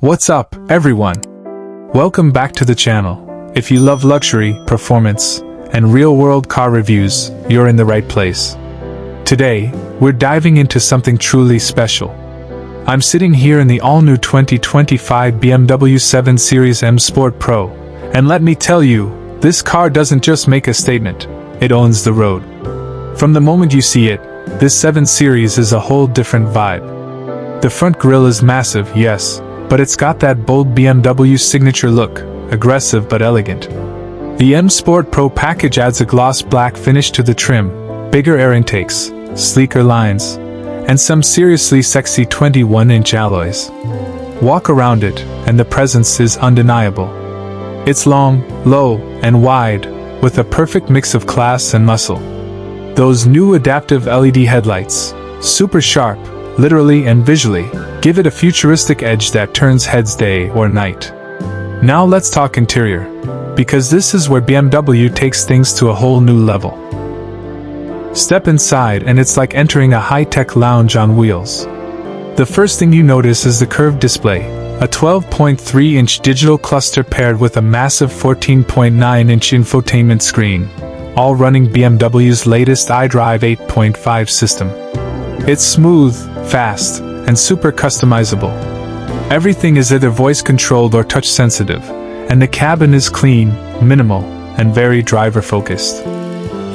What's up, everyone? Welcome back to the channel. If you love luxury, performance, and real-world car reviews, you're in the right place. Today, we're diving into something truly special. I'm sitting here in the all-new 2025 BMW 7 Series M Sport Pro, and let me tell you, this car doesn't just make a statement, it owns the road. From the moment you see it, this 7 Series is a whole different vibe. The front grille is massive, yes, but it's got that bold BMW signature look, aggressive but elegant. The M Sport Pro package adds a gloss black finish to the trim, bigger air intakes, sleeker lines, and some seriously sexy 21-inch alloys. Walk around it, and the presence is undeniable. It's long, low, and wide, with a perfect mix of class and muscle. Those new adaptive LED headlights, super sharp, literally and visually, give it a futuristic edge that turns heads day or night. Now let's talk interior, because this is where BMW takes things to a whole new level. Step inside and it's like entering a high-tech lounge on wheels. The first thing you notice is the curved display, a 12.3-inch digital cluster paired with a massive 14.9-inch infotainment screen, all running BMW's latest iDrive 8.5 system. It's smooth, fast, and super customizable. Everything is either voice-controlled or touch-sensitive, and the cabin is clean, minimal, and very driver-focused.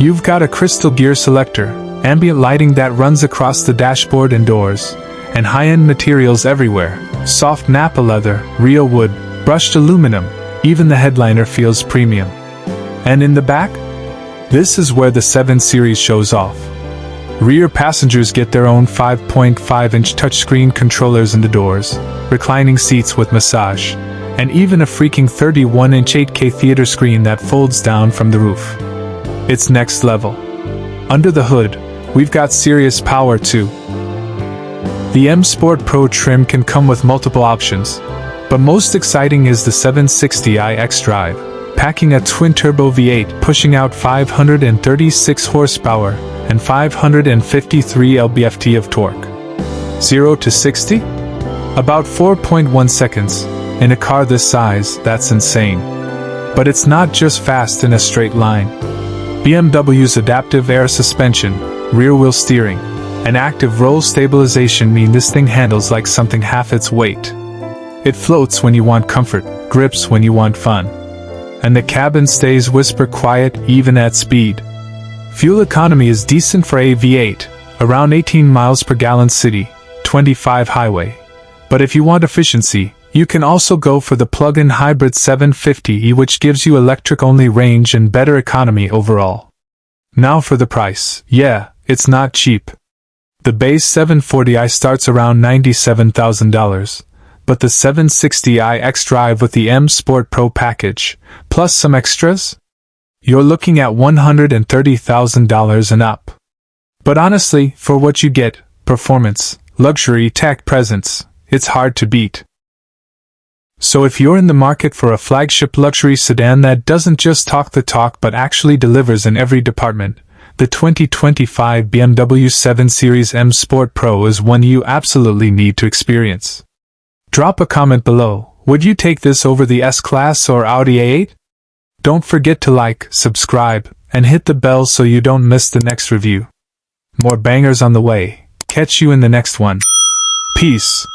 You've got a crystal gear selector, ambient lighting that runs across the dashboard and doors, and high-end materials everywhere, soft Nappa leather, real wood, brushed aluminum, even the headliner feels premium. And in the back? This is where the 7 Series shows off. Rear passengers get their own 5.5-inch touchscreen controllers in the doors, reclining seats with massage, and even a freaking 31-inch 8K theater screen that folds down from the roof. It's next level. Under the hood, we've got serious power too. The M Sport Pro trim can come with multiple options, but most exciting is the 760i xDrive, packing a twin-turbo V8 pushing out 536 horsepower and 553 lb-ft of torque. 0 to 60? About 4.1 seconds. In a car this size, that's insane. But it's not just fast in a straight line. BMW's adaptive air suspension, rear-wheel steering, and active roll stabilization mean this thing handles like something half its weight. It floats when you want comfort, grips when you want fun. And the cabin stays whisper quiet even at speed. Fuel economy is decent for a V8, around 18 miles per gallon city, 25 highway. But if you want efficiency, you can also go for the plug-in hybrid 750e, which gives you electric-only range and better economy overall. Now for the price. Yeah, it's not cheap. The base 740i starts around $97,000, but the 760i xDrive with the M Sport Pro package, plus some extras? You're looking at $130,000 and up. But honestly, for what you get, performance, luxury, tech, presence, it's hard to beat. So if you're in the market for a flagship luxury sedan that doesn't just talk the talk but actually delivers in every department, the 2025 BMW 7 Series M Sport Pro is one you absolutely need to experience. Drop a comment below. Would you take this over the S-Class or Audi A8? Don't forget to like, subscribe, and hit the bell so you don't miss the next review. More bangers on the way. Catch you in the next one. Peace.